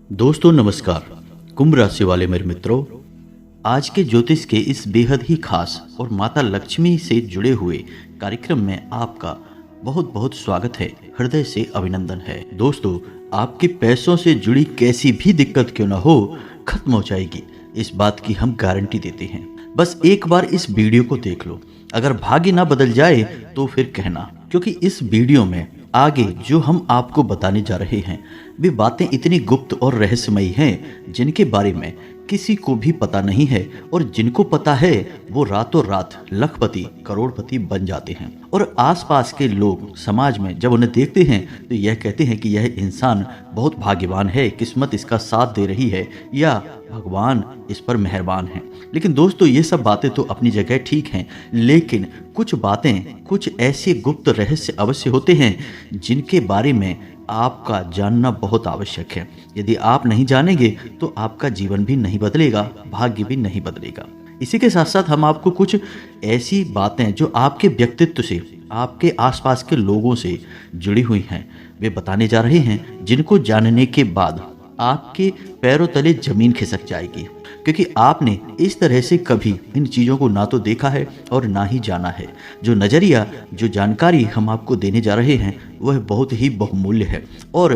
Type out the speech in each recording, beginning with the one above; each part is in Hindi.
दोस्तों नमस्कार। कुंभ राशि वाले मेरे मित्रों, आज के ज्योतिष के इस बेहद ही खास और माता लक्ष्मी से जुड़े हुए कार्यक्रम में आपका बहुत बहुत स्वागत है, हृदय से अभिनंदन है। दोस्तों, आपके पैसों से जुड़ी कैसी भी दिक्कत क्यों ना हो, खत्म हो जाएगी, इस बात की हम गारंटी देते हैं। बस एक बार इस वीडियो को देख लो, अगर भाग्य ना बदल जाए तो फिर कहना, क्योंकि इस वीडियो में आगे जो हम आपको बताने जा रहे हैं वे बातें इतनी गुप्त और रहस्यमयी हैं जिनके बारे में किसी को भी पता नहीं है, और जिनको पता है वो रातों रात लखपति करोड़पति बन जाते हैं। और आसपास के लोग समाज में जब उन्हें देखते हैं तो यह कहते हैं कि यह इंसान बहुत भाग्यवान है, किस्मत इसका साथ दे रही है या भगवान इस पर मेहरबान है। लेकिन दोस्तों, ये सब बातें तो अपनी जगह ठीक हैं, लेकिन कुछ बातें, कुछ ऐसे गुप्त रहस्य अवश्य होते हैं जिनके बारे में आपका जानना बहुत आवश्यक है। यदि आप नहीं जानेंगे तो आपका जीवन भी नहीं बदलेगा, भाग्य भी नहीं बदलेगा। इसी के साथ साथ हम आपको कुछ ऐसी बातें जो आपके व्यक्तित्व से, आपके आसपास के लोगों से जुड़ी हुई हैं, वे बताने जा रहे हैं, जिनको जानने के बाद आपके पैरों तले जमीन खिसक जाएगी, क्योंकि आपने इस तरह से कभी इन चीज़ों को ना तो देखा है और ना ही जाना है। जो नज़रिया, जो जानकारी हम आपको देने जा रहे हैं वह बहुत ही बहुमूल्य है और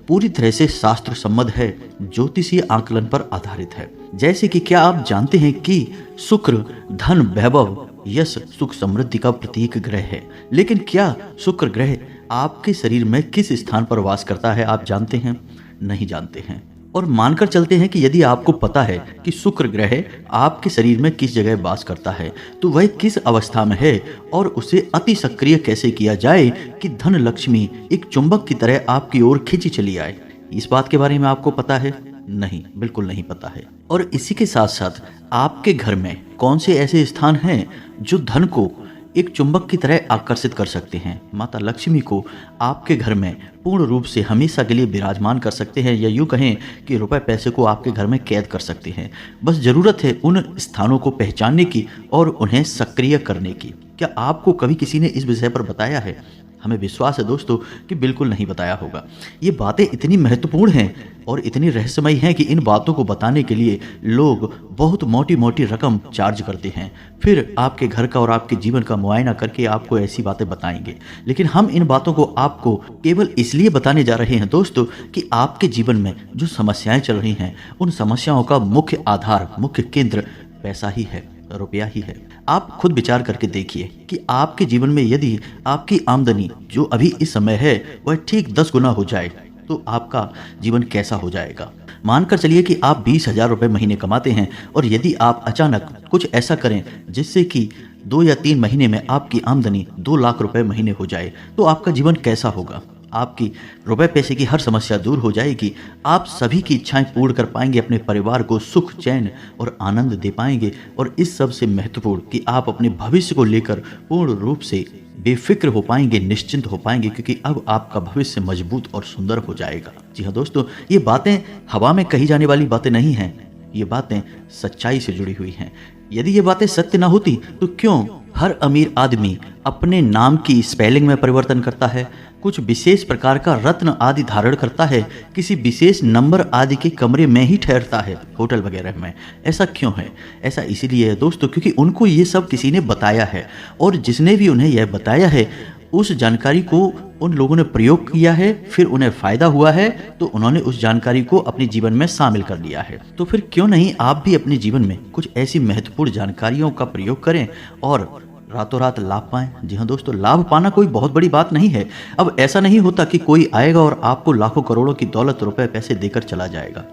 पूरी तरह से शास्त्र सम्मत है, ज्योतिषीय आकलन पर आधारित है। जैसे कि क्या आप जानते हैं कि शुक्र धन, वैभव, यश, सुख, समृद्धि का प्रतीक ग्रह है। लेकिन क्या शुक्र ग्रह आपके शरीर में किस स्थान पर वास करता है आप जानते हैं? नहीं जानते हैं। और मानकर चलते हैं कि यदि आपको पता है कि शुक्र ग्रह आपके शरीर में किस जगह वास करता है तो वह किस अवस्था में है और उसे अति सक्रिय कैसे किया जाए कि धन लक्ष्मी एक चुंबक की तरह आपकी ओर खींची चली आए, इस बात के बारे में आपको पता है? नहीं, बिल्कुल नहीं पता है। और इसी के साथ साथ आपके घर में कौन से ऐसे स्थान हैं जो धन को एक चुंबक की तरह आकर्षित कर सकते हैं, माता लक्ष्मी को आपके घर में पूर्ण रूप से हमेशा के लिए विराजमान कर सकते हैं, या यूँ कहें कि रुपए पैसे को आपके घर में कैद कर सकते हैं। बस ज़रूरत है उन स्थानों को पहचानने की और उन्हें सक्रिय करने की। क्या आपको कभी किसी ने इस विषय पर बताया है? हमें विश्वास है दोस्तों कि बिल्कुल नहीं बताया होगा। ये बातें इतनी महत्वपूर्ण हैं और इतनी रहस्यमयी हैं कि इन बातों को बताने के लिए लोग बहुत मोटी मोटी रकम चार्ज करते हैं, फिर आपके घर का और आपके जीवन का मुआयना करके आपको ऐसी बातें बताएंगे। लेकिन हम इन बातों को आपको केवल इसलिए बताने जा रहे हैं दोस्तों कि आपके जीवन में जो समस्याएं चल रही हैं उन समस्याओं का मुख्य आधार, मुख्य केंद्र पैसा ही है, रुपया ही है। आप खुद विचार करके देखिए कि आपके जीवन में यदि आपकी आमदनी जो अभी इस समय है वह ठीक 10 गुना हो जाए तो आपका जीवन कैसा हो जाएगा। मानकर चलिए कि आप 20,000 रुपये महीने कमाते हैं और यदि आप अचानक कुछ ऐसा करें जिससे कि 2 या 3 महीने में आपकी आमदनी 2 लाख रुपए महीने हो जाए तो आपका जीवन कैसा होगा। आपकी रुपए पैसे की हर समस्या दूर हो जाएगी, आप सभी की इच्छाएं पूर्ण कर पाएंगे, अपने परिवार को सुख, चैन और आनंद दे पाएंगे। और इस सब से महत्वपूर्ण कि आप अपने भविष्य को लेकर पूर्ण रूप से बेफिक्र हो पाएंगे, निश्चिंत हो पाएंगे, क्योंकि अब आपका भविष्य मजबूत और सुंदर हो जाएगा। जी हाँ दोस्तों, ये बातें हवा में कही जाने वाली बातें नहीं हैं, ये बातें सच्चाई से जुड़ी हुई हैं। यदि ये बातें सत्य ना होती तो क्यों हर अमीर आदमी अपने नाम की स्पेलिंग में परिवर्तन करता है, कुछ विशेष प्रकार का रत्न आदि धारण करता है, किसी विशेष नंबर आदि के कमरे में ही ठहरता है, होटल वगैरह में? ऐसा क्यों है? ऐसा इसीलिए है दोस्तों क्योंकि उनको ये सब किसी ने बताया है, और जिसने भी उन्हें यह बताया है उस जानकारी को उन लोगों ने प्रयोग किया है, फिर उन्हें फायदा हुआ है तो उन्होंने उस जानकारी को अपने जीवन में शामिल कर लिया है। तो फिर क्यों नहीं आप भी अपने जीवन में कुछ ऐसी महत्वपूर्ण जानकारियों का प्रयोग करें और रातों रात लाभ पाएं। जी हाँ दोस्तों, लाभ पाना कोई बहुत बड़ी बात नहीं है। अब ऐसा नहीं होता कि कोई आएगा और आपको लाखों करोड़ों की दौलत, रुपए, पैसे देकर चला जाएगा।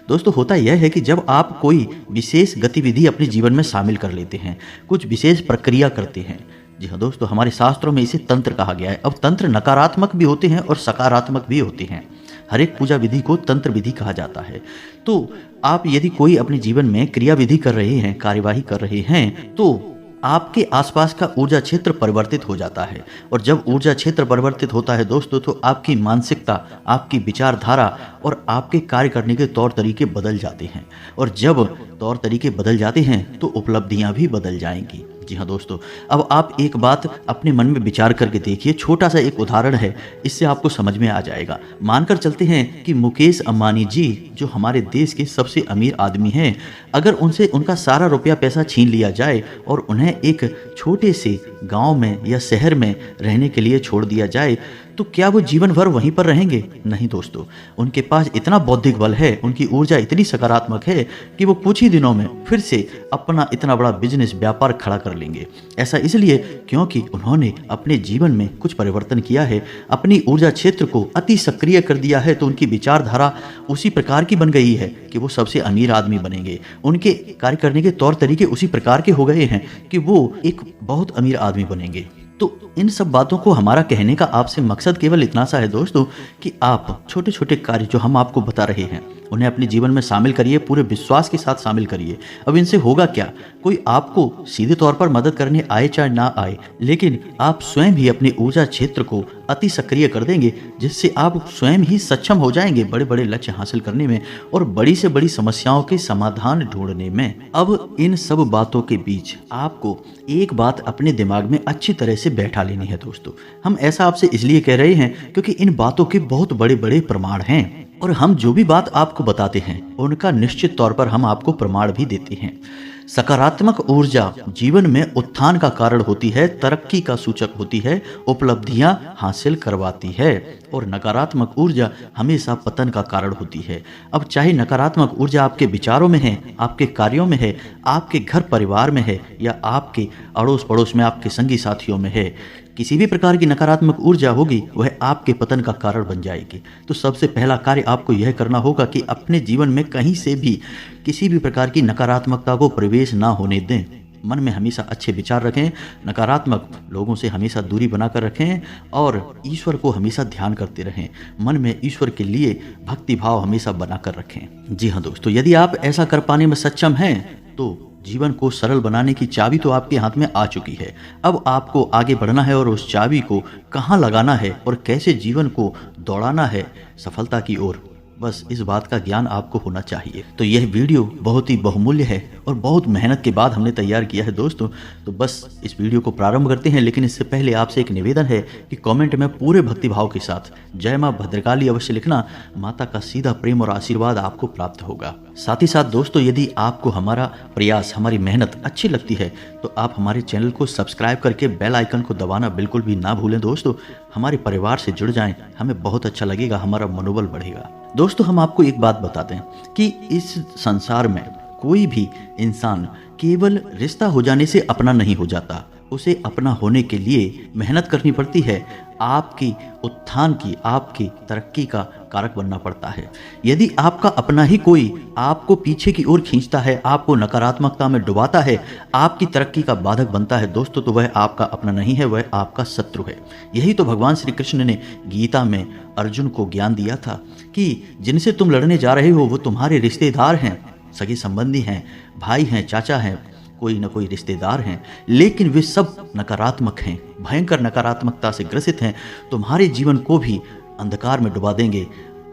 दोस्तों, होता यह है कि जब आप कोई विशेष गतिविधि अपने जीवन में शामिल कर लेते हैं, कुछ विशेष प्रक्रिया करते हैं। जी हाँ दोस्तों, हमारे शास्त्रों में इसे तंत्र कहा गया है। अब तंत्र नकारात्मक भी होते हैं और सकारात्मक भी होते हैं। हर एक पूजा विधि को तंत्र विधि कहा जाता है। तो आप यदि कोई अपने जीवन में क्रिया विधि कर रहे हैं, कार्यवाही कर रहे हैं, तो आपके आसपास का ऊर्जा क्षेत्र परिवर्तित हो जाता है। और जब ऊर्जा क्षेत्र परिवर्तित होता है दोस्तों तो आपकी मानसिकता, आपकी विचारधारा और आपके कार्य करने के तौर तरीके बदल जाते हैं। और जब तौर तरीके बदल जाते हैं तो उपलब्धियां भी बदल जाएंगी। जी हाँ दोस्तों, अब आप एक बात अपने मन में विचार करके देखिए, छोटा सा एक उदाहरण है, इससे आपको समझ में आ जाएगा। मानकर चलते हैं कि मुकेश अंबानी जी जो हमारे देश के सबसे अमीर आदमी हैं, अगर उनसे उनका सारा रुपया पैसा छीन लिया जाए और उन्हें एक छोटे से गांव में या शहर में रहने के लिए छोड़ दिया जाए, तो क्या वो जीवन भर वहीं पर रहेंगे? नहीं दोस्तों, उनके पास इतना बौद्धिक बल है, उनकी ऊर्जा इतनी सकारात्मक है कि वो कुछ ही दिनों में फिर से अपना इतना बड़ा बिजनेस व्यापार खड़ा कर लेंगे। ऐसा इसलिए क्योंकि उन्होंने अपने जीवन में कुछ परिवर्तन किया है, अपनी ऊर्जा क्षेत्र को अति सक्रिय कर दिया है, तो उनकी विचारधारा उसी प्रकार की बन गई है कि वो सबसे अमीर आदमी बनेंगे। उनके कार्य करने के तौर तरीके उसी प्रकार के हो गए हैं कि वो एक बहुत अमीर आदमी बनेंगे। तो इन सब बातों को हमारा कहने का आपसे मकसद केवल इतना सा है दोस्तों कि आप छोटे छोटे कार्य जो हम आपको बता रहे हैं उन्हें अपने जीवन में शामिल करिए, पूरे विश्वास के साथ शामिल करिए। अब इनसे होगा क्या? कोई आपको सीधे तौर पर मदद करने आए चाहे ना आए, लेकिन आप स्वयं भी अपने ऊर्जा क्षेत्र को अति सक्रिय कर देंगे, जिससे आप स्वयं ही सक्षम हो जाएंगे बड़े बड़े लक्ष्य हासिल करने में और बड़ी से बड़ी समस्याओं के समाधान ढूंढने में। अब इन सब बातों के बीच आपको एक बात अपने दिमाग में अच्छी तरह से बैठा लेनी है दोस्तों। हम ऐसा आपसे इसलिए कह रहे हैं क्योंकि इन बातों के बहुत बड़े बड़े प्रमाण हैं और हम जो भी बात आपको बताते हैं उनका निश्चित तौर पर हम आपको प्रमाण भी देते हैं। सकारात्मक ऊर्जा जीवन में उत्थान का कारण होती है, तरक्की का सूचक होती है, उपलब्धियां हासिल करवाती है, और नकारात्मक ऊर्जा हमेशा पतन का कारण होती है। अब चाहे नकारात्मक ऊर्जा आपके विचारों में है, आपके कार्यों में है, आपके घर परिवार में है या आपके अड़ोस पड़ोस में आपके संगी साथियों में है, किसी भी प्रकार की नकारात्मक ऊर्जा होगी वह आपके पतन का कारण बन जाएगी। तो सबसे पहला कार्य आपको यह करना होगा कि अपने जीवन में कहीं से भी किसी भी प्रकार की नकारात्मकता को प्रवेश ना होने दें। मन में हमेशा अच्छे विचार रखें, नकारात्मक लोगों से हमेशा दूरी बनाकर रखें और ईश्वर को हमेशा ध्यान करते रहें। मन में ईश्वर के लिए भक्ति भाव हमेशा बनाकर रखें। जी हाँ दोस्तों, यदि आप ऐसा कर पाने में सक्षम हैं तो जीवन को सरल बनाने की चाबी तो आपके हाथ में आ चुकी है। अब आपको आगे बढ़ना है और उस चाबी को कहाँ लगाना है और कैसे जीवन को दौड़ाना है सफलता की ओर, बस इस बात का ज्ञान आपको होना चाहिए। तो यह वीडियो बहुत ही बहुमूल्य है और बहुत मेहनत के बाद हमने तैयार किया है दोस्तों। तो बस इस वीडियो को प्रारंभ करते हैं, लेकिन इससे पहले आपसे एक निवेदन है कि कमेंट में पूरे भक्तिभाव के साथ जय मां भद्रकाली अवश्य लिखना। माता का सीधा प्रेम और आशीर्वाद आपको प्राप्त होगा। साथ ही साथ दोस्तों, यदि आपको हमारा प्रयास, हमारी मेहनत अच्छी लगती है तो आप हमारे चैनल को सब्सक्राइब करके बेल आइकन को दबाना बिल्कुल भी ना भूलें दोस्तों। हमारे परिवार से जुड़ जाएं, हमें बहुत अच्छा लगेगा, हमारा मनोबल बढ़ेगा। दोस्तों, हम आपको एक बात बताते हैं कि इस संसार में कोई भी इंसान केवल रिश्ता हो जाने से अपना नहीं हो जाता, उसे अपना होने के लिए मेहनत करनी पड़ती है, आपकी उत्थान की, आपकी तरक्की का कारक बनना पड़ता है। यदि आपका अपना ही कोई आपको पीछे की ओर खींचता है, आपको नकारात्मकता में डुबाता है, आपकी तरक्की का बाधक बनता है दोस्तों, तो वह आपका अपना नहीं है, वह आपका शत्रु है। यही तो भगवान श्री कृष्ण ने गीता में अर्जुन को ज्ञान दिया था कि जिनसे तुम लड़ने जा रहे हो वो तुम्हारे रिश्तेदार हैं, सगे संबंधी हैं, भाई हैं, चाचा हैं, कोई न कोई रिश्तेदार हैं, लेकिन वे सब नकारात्मक हैं, भयंकर नकारात्मकता से ग्रसित हैं, तुम्हारे जीवन को भी अंधकार में डुबा देंगे।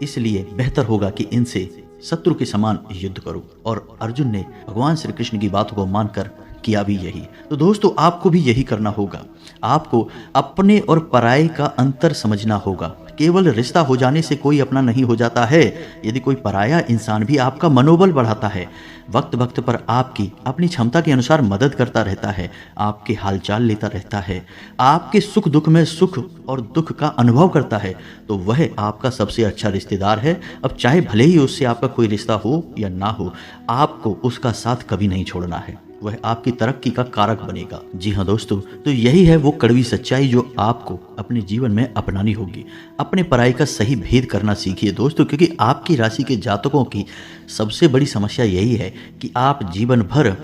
इसलिए बेहतर होगा कि इनसे शत्रु के समान युद्ध करो। और अर्जुन ने भगवान श्री कृष्ण की बातों को मानकर किया भी यही। तो दोस्तों, आपको भी यही करना होगा। आपको अपने और पराये का अंतर समझना होगा। केवल रिश्ता हो जाने से कोई अपना नहीं हो जाता है। यदि कोई पराया इंसान भी आपका मनोबल बढ़ाता है, वक्त वक्त पर आपकी अपनी क्षमता के अनुसार मदद करता रहता है, आपके हालचाल लेता रहता है, आपके सुख दुख में सुख और दुख का अनुभव करता है, तो वह आपका सबसे अच्छा रिश्तेदार है। अब चाहे भले ही उससे आपका कोई रिश्ता हो या ना हो, आपको उसका साथ कभी नहीं छोड़ना है, वह आपकी तरक्की का कारक बनेगा। जी हाँ दोस्तों, तो यही है वो कड़वी सच्चाई जो आपको अपने जीवन में अपनानी होगी। अपने पराई का सही भेद करना सीखिए दोस्तों, क्योंकि आपकी राशि के जातकों की सबसे बड़ी समस्या यही है कि आप जीवन भर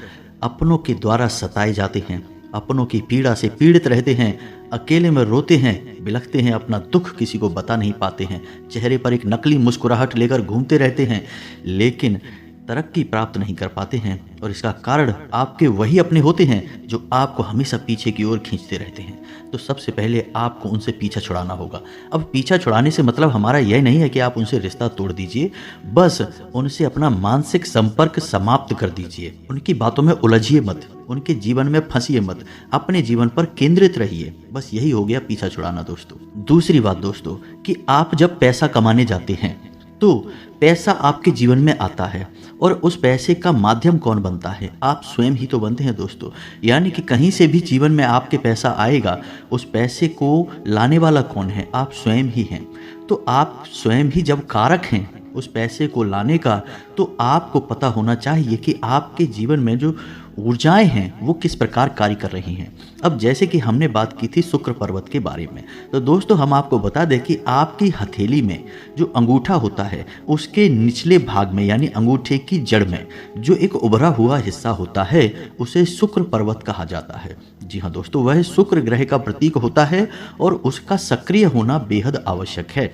अपनों के द्वारा सताए जाते हैं, अपनों की पीड़ा से पीड़ित रहते हैं, अकेले में रोते हैं, बिलखते हैं, अपना दुख किसी को बता नहीं पाते हैं, चेहरे पर एक नकली मुस्कुराहट लेकर घूमते रहते हैं, लेकिन तरक्की प्राप्त नहीं कर पाते हैं, और इसका कारण आपके वही अपने होते हैं जो आपको हमेशा पीछे की ओर खींचते रहते हैं। तो सबसे पहले आपको उनसे पीछा छुड़ाना होगा। अब पीछा छुड़ाने से मतलब हमारा यह नहीं है कि आप उनसे रिश्ता तोड़ दीजिए, बस उनसे अपना मानसिक संपर्क समाप्त कर दीजिए। उनकी बातों में उलझिए मत, उनके जीवन में फंसिए मत, अपने जीवन पर केंद्रित रहिए। बस यही हो गया पीछा छुड़ाना दोस्तों। दूसरी बात दोस्तों कि आप जब पैसा कमाने जाते हैं तो पैसा आपके जीवन में आता है, और उस पैसे का माध्यम कौन बनता है? आप स्वयं ही तो बनते हैं दोस्तों। यानी कि कहीं से भी जीवन में आपके पैसा आएगा, उस पैसे को लाने वाला कौन है? आप स्वयं ही हैं। तो आप स्वयं ही जब कारक हैं उस पैसे को लाने का, तो आपको पता होना चाहिए कि आपके जीवन में जो ऊर्जाएं हैं वो किस प्रकार कार्य कर रही हैं। अब जैसे कि हमने बात की थी शुक्र पर्वत के बारे में, तो दोस्तों हम आपको बता दें कि आपकी हथेली में जो अंगूठा होता है उसके निचले भाग में, यानी अंगूठे की जड़ में जो एक उभरा हुआ हिस्सा होता है, उसे शुक्र पर्वत कहा जाता है। जी हाँ दोस्तों, वह शुक्र ग्रह का प्रतीक होता है और उसका सक्रिय होना बेहद आवश्यक है।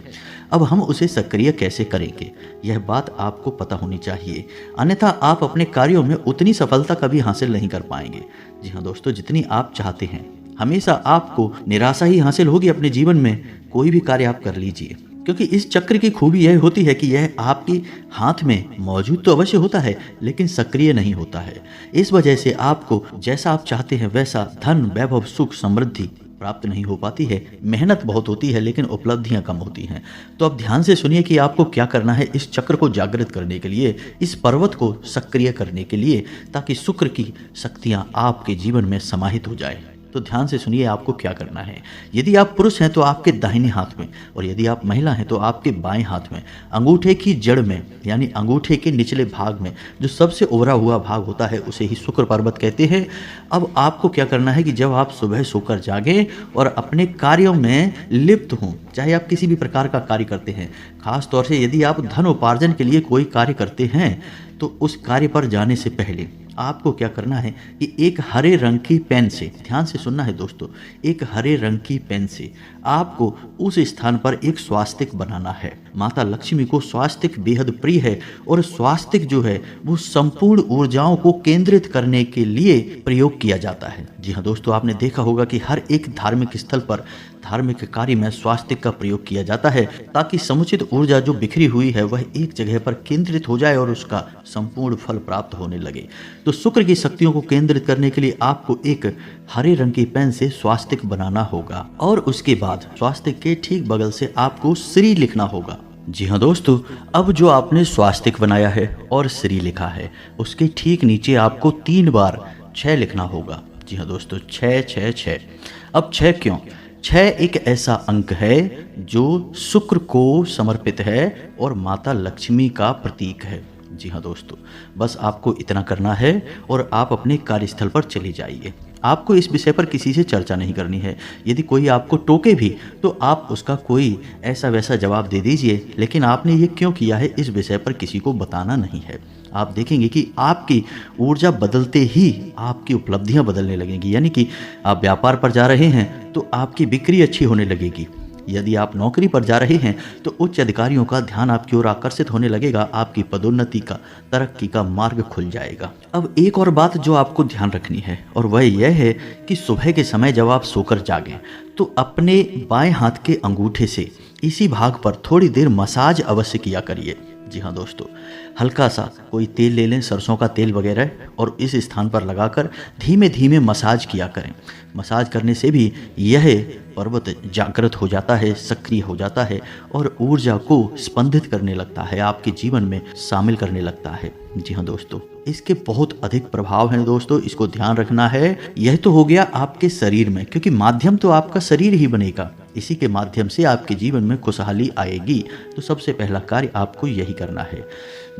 अब हम उसे सक्रिय कैसे करेंगे, यह बात आपको पता होनी चाहिए, अन्यथा आप अपने कार्यों में उतनी सफलता कभी हासिल नहीं कर पाएंगे। जी हाँ दोस्तों, जितनी आप चाहते हैं हमेशा आपको निराशा ही हासिल होगी अपने जीवन में। कोई भी कार्य आप कर लीजिए, क्योंकि इस चक्र की खूबी यह होती है कि यह आपके हाथ में मौजूद तो अवश्य होता है, लेकिन सक्रिय नहीं होता है। इस वजह से आपको जैसा आप चाहते हैं वैसा धन, वैभव, सुख, समृद्धि प्राप्त नहीं हो पाती है। मेहनत बहुत होती है लेकिन उपलब्धियां कम होती हैं। तो अब ध्यान से सुनिए कि आपको क्या करना है इस चक्र को जागृत करने के लिए, इस पर्वत को सक्रिय करने के लिए, ताकि शुक्र की शक्तियां आपके जीवन में समाहित हो जाए। तो ध्यान से सुनिए आपको क्या करना है। यदि आप पुरुष हैं तो आपके दाहिने हाथ में, और यदि आप महिला हैं तो आपके बाएं हाथ में अंगूठे की जड़ में, यानी अंगूठे के निचले भाग में जो सबसे उभरा हुआ भाग होता है उसे ही शुक्र पर्वत कहते हैं। अब आपको क्या करना है कि जब आप सुबह सोकर जागें और अपने कार्यों में लिप्त हों, चाहे आप किसी भी प्रकार का कार्य करते हैं, खास तौर से यदि आप धन उपार्जन के लिए कोई कार्य करते हैं, तो उस कार्य पर जाने से पहले आपको क्या करना है कि एक हरे रंग की पेन से, ध्यान से सुनना है दोस्तों, एक हरे रंग की पेन से आपको उस स्थान पर एक स्वास्तिक बनाना है। माता लक्ष्मी को स्वास्तिक बेहद प्रिय है, और स्वास्तिक जो है वो संपूर्ण ऊर्जाओं को केंद्रित करने के लिए प्रयोग किया जाता है। जी हाँ दोस्तों, आपने देखा होगा कि हर एक धार्मिक स्थल पर, धार्मिक कार्य में स्वास्तिक का प्रयोग किया जाता है, ताकि समुचित ऊर्जा जो बिखरी हुई है वह एक जगह पर केंद्रित हो जाए और उसका संपूर्ण फल प्राप्त होने लगे। तो शुक्र की शक्तियों को केंद्रित करने के लिए आपको एक हरे रंग की पेन से स्वास्तिक बनाना होगा, और उसके बाद स्वास्तिक के ठीक बगल से आपको श्री लिखना होगा। जी हाँ दोस्तों, अब जो आपने स्वास्तिक बनाया है और श्री लिखा है, उसके ठीक नीचे आपको 3 बार 6 लिखना होगा। जी हाँ दोस्तों, 6 6 6। अब 6 क्यों? 6 एक ऐसा अंक है जो शुक्र को समर्पित है और माता लक्ष्मी का प्रतीक है। जी हाँ दोस्तों, बस आपको इतना करना है और आप अपने कार्यस्थल पर चले जाइए। आपको इस विषय पर किसी से चर्चा नहीं करनी है। यदि कोई आपको टोके भी तो आप उसका कोई ऐसा वैसा जवाब दे दीजिए, लेकिन आपने ये क्यों किया है इस विषय पर किसी को बताना नहीं है। आप देखेंगे कि आपकी ऊर्जा बदलते ही आपकी उपलब्धियां बदलने लगेंगी। यानी कि आप व्यापार पर जा रहे हैं तो आपकी बिक्री अच्छी होने लगेगी। यदि आप नौकरी पर जा रहे हैं तो उच्च अधिकारियों का ध्यान आपकी ओर आकर्षित होने लगेगा, आपकी पदोन्नति का, तरक्की का मार्ग खुल जाएगा। अब एक और बात जो आपको ध्यान रखनी है, और वह यह है कि सुबह के समय जब आप सोकर जागें तो अपने बाएं हाथ के अंगूठे से इसी भाग पर थोड़ी देर मसाज अवश्य किया करिए। जी हाँ दोस्तों, हल्का सा कोई तेल ले लें, सरसों का तेल वगैरह, और इस स्थान पर लगाकर धीमे धीमे मसाज किया करें। मसाज करने से भी यह पर्वत जागृत हो जाता है, सक्रिय हो जाता है और ऊर्जा को स्पंदित करने लगता है, आपके जीवन में शामिल करने लगता है। जी हाँ दोस्तों, इसके बहुत अधिक प्रभाव हैं दोस्तों, इसको ध्यान रखना है। यह तो हो गया आपके शरीर में, क्योंकि माध्यम तो आपका शरीर ही बनेगा, इसी के माध्यम से आपके जीवन में खुशहाली आएगी। तो सबसे पहला कार्य आपको यही करना है।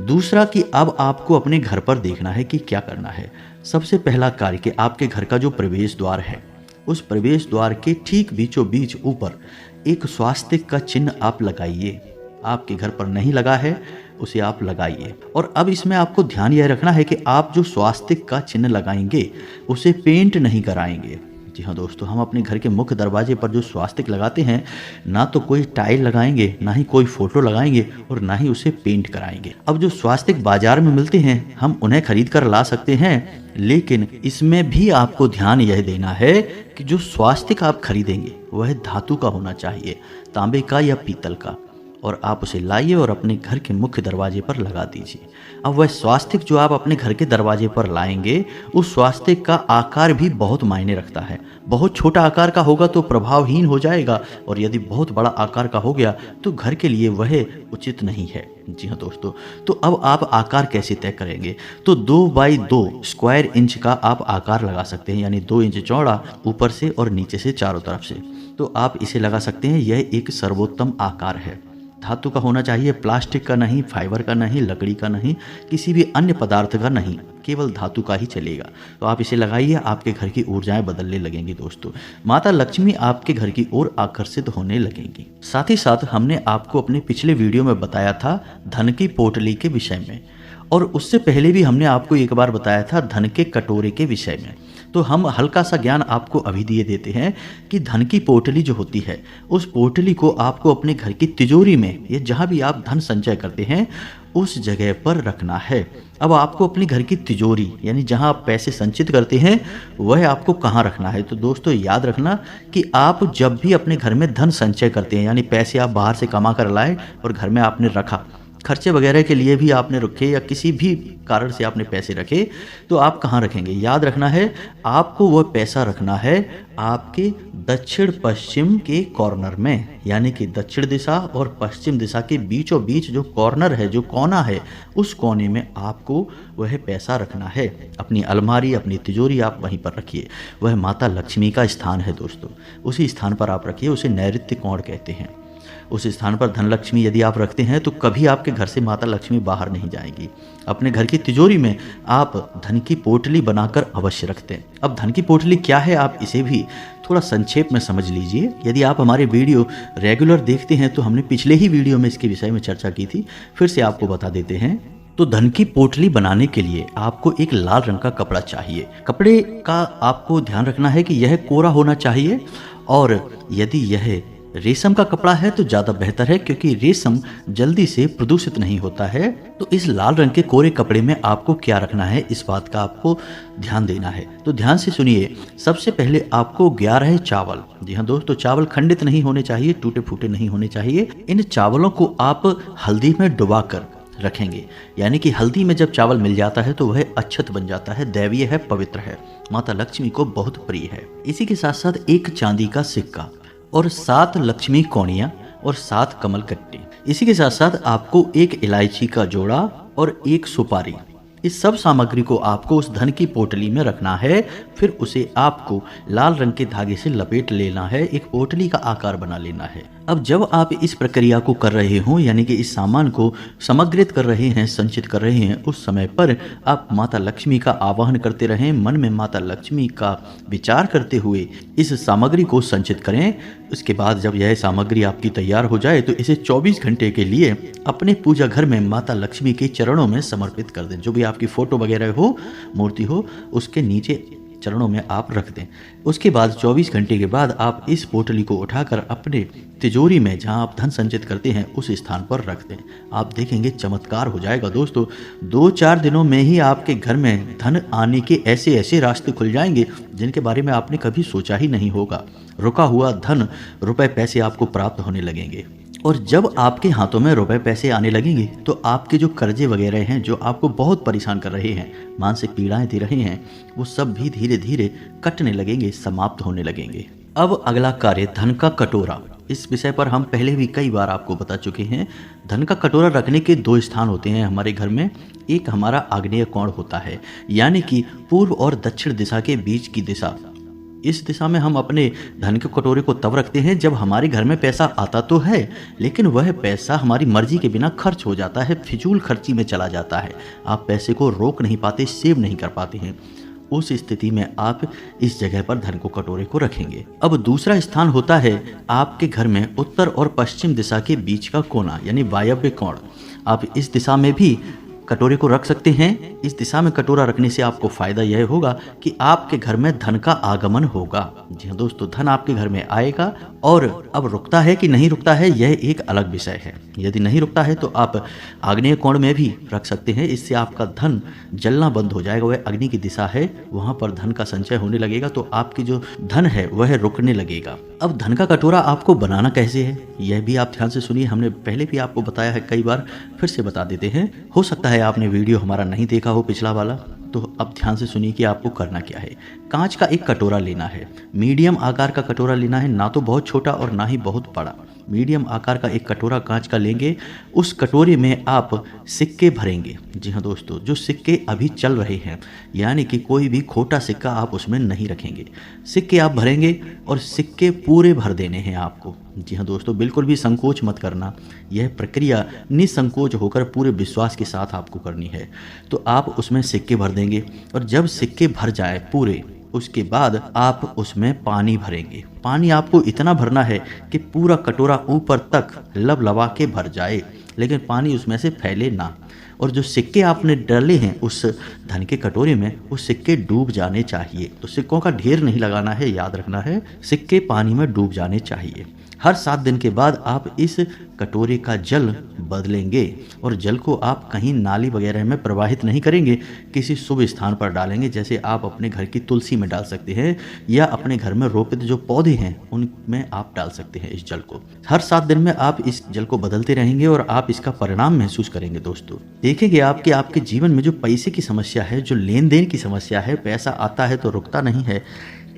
दूसरा कि अब आपको अपने घर पर देखना है कि क्या करना है। सबसे पहला कार्य कि आपके घर का जो प्रवेश द्वार है, उस प्रवेश द्वार के ठीक बीचों बीच ऊपर एक स्वास्तिक का चिन्ह आप लगाइए। आपके घर पर नहीं लगा है, उसे आप लगाइए। और अब इसमें आपको ध्यान यह रखना है कि आप जो स्वास्तिक का चिन्ह लगाएंगे उसे पेंट नहीं कराएंगे। जी हाँ दोस्तों, हम अपने घर के मुख्य दरवाजे पर जो स्वास्तिक लगाते हैं, ना तो कोई टाइल लगाएंगे, ना ही कोई फोटो लगाएंगे और ना ही उसे पेंट कराएंगे। अब जो स्वास्तिक बाजार में मिलते हैं, हम उन्हें खरीद कर ला सकते हैं, लेकिन इसमें भी आपको ध्यान यह देना है कि जो स्वास्तिक आप खरीदेंगे वह धातु का होना चाहिए, तांबे का या पीतल का, और आप उसे लाइए और अपने घर के मुख्य दरवाजे पर लगा दीजिए। अब वह स्वास्तिक जो आप अपने घर के दरवाजे पर लाएंगे, उस स्वास्तिक का आकार भी बहुत मायने रखता है। बहुत छोटा आकार का होगा तो प्रभावहीन हो जाएगा, और यदि बहुत बड़ा आकार का हो गया तो घर के लिए वह उचित नहीं है। जी हाँ दोस्तों, तो अब आप आकार कैसे तय करेंगे? तो 2 बाई 2 स्क्वायर इंच का आप आकार लगा सकते हैं, यानी 2 इंच चौड़ा ऊपर से और नीचे से चारों तरफ से। तो आप इसे लगा सकते हैं। यह एक सर्वोत्तम आकार है। धातु का होना चाहिए, प्लास्टिक का नहीं, फाइबर का नहीं, लकड़ी का नहीं, किसी भी अन्य पदार्थ का नहीं, केवल धातु का ही चलेगा। तो आप इसे लगाइए, आपके घर की ऊर्जाएं बदलने लगेंगी दोस्तों। माता लक्ष्मी आपके घर की ओर आकर्षित होने लगेंगी। साथ ही साथ हमने आपको अपने पिछले वीडियो में बताया था धन की पोटली के विषय में, और उससे पहले भी हमने आपको एक बार बताया था धन के कटोरे के विषय में। तो हम हल्का सा ज्ञान आपको अभी दिए देते हैं कि धन की पोटली जो होती है, उस पोटली को आपको अपने घर की तिजोरी में या जहाँ भी आप धन संचय करते हैं उस जगह पर रखना है। अब आपको अपने घर की तिजोरी यानी जहाँ आप पैसे संचित करते हैं वह आपको कहाँ रखना है? तो दोस्तों याद रखना कि आप जब भी अपने घर में धन संचय करते हैं, यानी पैसे आप बाहर से कमा कर लाए और घर में आपने रखा, खर्चे वगैरह के लिए भी आपने रखे या किसी भी कारण से आपने पैसे रखे, तो आप कहाँ रखेंगे? याद रखना है, आपको वह पैसा रखना है आपके दक्षिण पश्चिम के कॉर्नर में, यानी कि दक्षिण दिशा और पश्चिम दिशा के बीचों बीच जो कॉर्नर है, जो कोना है, उस कोने में आपको वह पैसा रखना है। अपनी अलमारी, अपनी तिजोरी आप वहीं पर रखिए। वह माता लक्ष्मी का स्थान है दोस्तों, उसी स्थान पर आप रखिए। उसे नैऋत्य कोण कहते हैं। उस स्थान पर धनलक्ष्मी यदि आप रखते हैं तो कभी आपके घर से माता लक्ष्मी बाहर नहीं जाएगी। अपने घर की तिजोरी में आप धन की पोटली बनाकर अवश्य रखते हैं। अब धन की पोटली क्या है, आप इसे भी थोड़ा संक्षेप में समझ लीजिए। यदि आप हमारे वीडियो रेगुलर देखते हैं तो हमने पिछले ही वीडियो में इसके विषय में चर्चा की थी, फिर से आपको बता देते हैं। तो धन की पोटली बनाने के लिए आपको एक लाल रंग का कपड़ा चाहिए। कपड़े का आपको ध्यान रखना है कि यह कोरा होना चाहिए, और यदि यह रेशम का कपड़ा है तो ज़्यादा बेहतर है, क्योंकि रेशम जल्दी से प्रदूषित नहीं होता है। तो इस लाल रंग के कोरे कपड़े में आपको क्या रखना है, इस बात का आपको ध्यान देना है। तो ध्यान से सुनिए। सबसे पहले आपको 11 चावल, जी हाँ दोस्तों, चावल खंडित नहीं होने चाहिए, टूटे फूटे नहीं होने चाहिए। इन चावलों को आप हल्दी में डुबा कर रखेंगे, यानी कि हल्दी में जब चावल मिल जाता है तो वह अक्षत बन जाता है, दैवीय है, पवित्र है, माता लक्ष्मी को बहुत प्रिय है। इसी के साथ साथ एक चांदी का सिक्का और 7 लक्ष्मी कौड़ियाँ और 7 कमल कट्टे। इसी के साथ साथ आपको एक इलायची का जोड़ा और एक सुपारी। इस सब सामग्री को आपको उस धन की पोटली में रखना है। फिर उसे आपको लाल रंग के धागे से लपेट लेना है, एक पोटली का आकार बना लेना है। अब जब आप इस प्रक्रिया को कर रहे हो, यानी कि इस सामान को समग्रित कर रहे हैं, संचित कर रहे हैं, उस समय पर आप माता लक्ष्मी का आवाहन करते रहें। मन में माता लक्ष्मी का विचार करते हुए इस सामग्री को संचित करें। उसके बाद जब यह सामग्री आपकी तैयार हो जाए तो इसे 24 घंटे के लिए अपने पूजा घर में माता लक्ष्मी के चरणों में समर्पित कर दें। जो भी आपकी फोटो वगैरह हो, मूर्ति हो, उसके नीचे चरणों में आप रख दें। उसके बाद 24 घंटे के बाद आप इस पोटली को उठाकर अपने तिजोरी में, जहां आप धन संचित करते हैं, उस स्थान पर रख दें। आप देखेंगे चमत्कार हो जाएगा दोस्तों। 2-4 दिनों में ही आपके घर में धन आने के ऐसे ऐसे रास्ते खुल जाएंगे जिनके बारे में आपने कभी सोचा ही नहीं होगा। रुका हुआ धन, रुपए पैसे आपको प्राप्त होने लगेंगे। और जब आपके हाथों में रुपए पैसे आने लगेंगे तो आपके जो कर्जे वगैरह हैं, जो आपको बहुत परेशान कर रहे हैं, मानसिक पीड़ाएं दे रहे हैं, वो सब भी धीरे धीरे कटने लगेंगे, समाप्त होने लगेंगे। अब अगला कार्य, धन का कटोरा। इस विषय पर हम पहले भी कई बार आपको बता चुके हैं। धन का कटोरा रखने के 2 स्थान होते हैं हमारे घर में। एक हमारा आग्नेय कोण होता है, यानी कि पूर्व और दक्षिण दिशा के बीच की दिशा। इस दिशा में हम अपने धन के कटोरे को तब रखते हैं जब हमारे घर में पैसा आता तो है, लेकिन वह पैसा हमारी मर्जी के बिना खर्च हो जाता है, फिजूल खर्ची में चला जाता है। आप पैसे को रोक नहीं पाते, सेव नहीं कर पाते हैं। उस स्थिति में आप इस जगह पर धन को कटोरे को रखेंगे। अब दूसरा स्थान होता है आपके घर में उत्तर और पश्चिम दिशा के बीच का कोना, यानी वायव्य कोण। आप इस दिशा में भी कटोरे को रख सकते हैं। इस दिशा में कटोरा रखने से आपको फायदा यह होगा कि आपके घर में धन का आगमन होगा। जी हाँ दोस्तों, धन आपके घर में आएगा। और अब रुकता है कि नहीं रुकता है, यह एक अलग विषय है। यदि नहीं रुकता है तो आप आग्नेय कोण में भी रख सकते हैं। इससे आपका धन जलना बंद हो जाएगा। वह अग्नि की दिशा है, वहां पर धन का संचय होने लगेगा, तो आपकी जो धन है वह रुकने लगेगा। अब धन का कटोरा आपको बनाना कैसे है, यह भी आप ध्यान से सुनिए। हमने पहले भी आपको बताया है कई बार, फिर से बता देते हैं। हो सकता है आपने वीडियो हमारा नहीं देखा हो, पिछला वाला, तो अब ध्यान से सुनिए कि आपको करना क्या है। कांच का एक कटोरा लेना है। मीडियम आकार का कटोरा लेना है, ना तो बहुत छोटा और ना ही बहुत बड़ा। मीडियम आकार का एक कटोरा कांच का लेंगे। उस कटोरे में आप सिक्के भरेंगे। जी हाँ दोस्तों, जो सिक्के अभी चल रहे हैं, यानी कि कोई भी खोटा सिक्का आप उसमें नहीं रखेंगे। सिक्के आप भरेंगे और सिक्के पूरे भर देने हैं आपको। जी हाँ दोस्तों, बिल्कुल भी संकोच मत करना। यह प्रक्रिया निसंकोच होकर पूरे विश्वास के साथ आपको करनी है। तो आप उसमें सिक्के भर देंगे और जब सिक्के भर जाए पूरे, उसके बाद आप उसमें पानी भरेंगे। पानी आपको इतना भरना है कि पूरा कटोरा ऊपर तक लबलबा के भर जाए, लेकिन पानी उसमें से फैले ना। और जो सिक्के आपने डाले हैं उस धन के कटोरे में, वो सिक्के डूब जाने चाहिए। तो सिक्कों का ढेर नहीं लगाना है, याद रखना है, सिक्के पानी में डूब जाने चाहिए। हर 7 दिन के बाद आप इस कटोरे का जल बदलेंगे और जल को आप कहीं नाली वगैरह में प्रवाहित नहीं करेंगे, किसी शुभ स्थान पर डालेंगे। जैसे आप अपने घर की तुलसी में डाल सकते हैं या अपने घर में रोपित जो पौधे हैं उनमें आप डाल सकते हैं इस जल को। हर 7 दिन में आप इस जल को बदलते रहेंगे और आप इसका परिणाम महसूस करेंगे। दोस्तों देखेंगे आपके जीवन में जो पैसे की समस्या है, जो लेन देन की समस्या है, पैसा आता है तो रुकता नहीं है,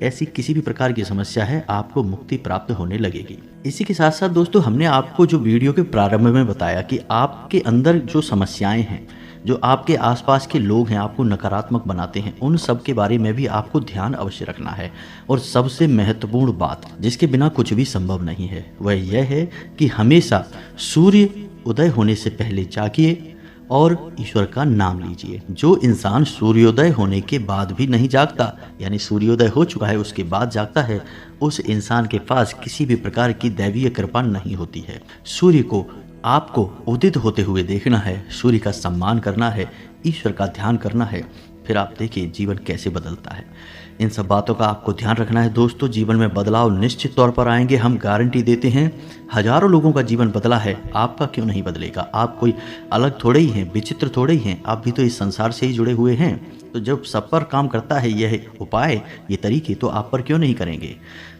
ऐसी किसी भी प्रकार की समस्या है, आपको मुक्ति प्राप्त होने लगेगी। इसी के साथ साथ दोस्तों, हमने आपको जो वीडियो के प्रारंभ में बताया कि आपके अंदर जो समस्याएं हैं, जो आपके आसपास के लोग हैं आपको नकारात्मक बनाते हैं, उन सब के बारे में भी आपको ध्यान अवश्य रखना है। और सबसे महत्वपूर्ण बात, जिसके बिना कुछ भी संभव नहीं है, वह यह है कि हमेशा सूर्य उदय होने से पहले जागिए और ईश्वर का नाम लीजिए। जो इंसान सूर्योदय होने के बाद भी नहीं जागता, यानी सूर्योदय हो चुका है उसके बाद जागता है, उस इंसान के पास किसी भी प्रकार की दैवीय कृपा नहीं होती है। सूर्य को आपको उदित होते हुए देखना है, सूर्य का सम्मान करना है, ईश्वर का ध्यान करना है, फिर आप देखिए जीवन कैसे बदलता है। इन सब बातों का आपको ध्यान रखना है दोस्तों। जीवन में बदलाव निश्चित तौर पर आएंगे, हम गारंटी देते हैं। हजारों लोगों का जीवन बदला है, आपका क्यों नहीं बदलेगा? आप कोई अलग थोड़े ही हैं, विचित्र थोड़े ही हैं, आप भी तो इस संसार से ही जुड़े हुए हैं। तो जब सब पर काम करता है यह उपाय, ये तरीके, तो आप पर क्यों नहीं करेंगे?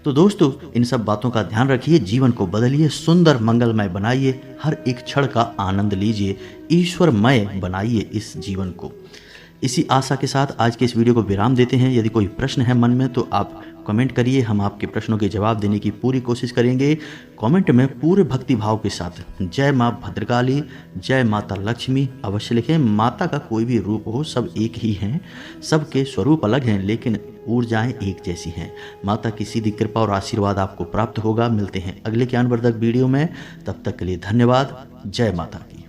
तो दोस्तों इन सब बातों का ध्यान रखिए, जीवन को बदलिए, सुंदर मंगलमय बनाइए, हर एक क्षण का आनंद लीजिए, ईश्वरमय बनाइए इस जीवन को। इसी आशा के साथ आज के इस वीडियो को विराम देते हैं। यदि कोई प्रश्न है मन में तो आप कमेंट करिए, हम आपके प्रश्नों के जवाब देने की पूरी कोशिश करेंगे। कमेंट में पूरे भक्ति भाव के साथ जय माँ भद्रकाली, जय माता लक्ष्मी अवश्य लिखें। माता का कोई भी रूप हो, सब एक ही हैं, सबके स्वरूप अलग हैं लेकिन ऊर्जाएं एक जैसी हैं। माता की सीधी कृपा और आशीर्वाद आपको प्राप्त होगा। मिलते हैं अगले ज्ञानवर्धक वीडियो में, तब तक के लिए धन्यवाद। जय माता की।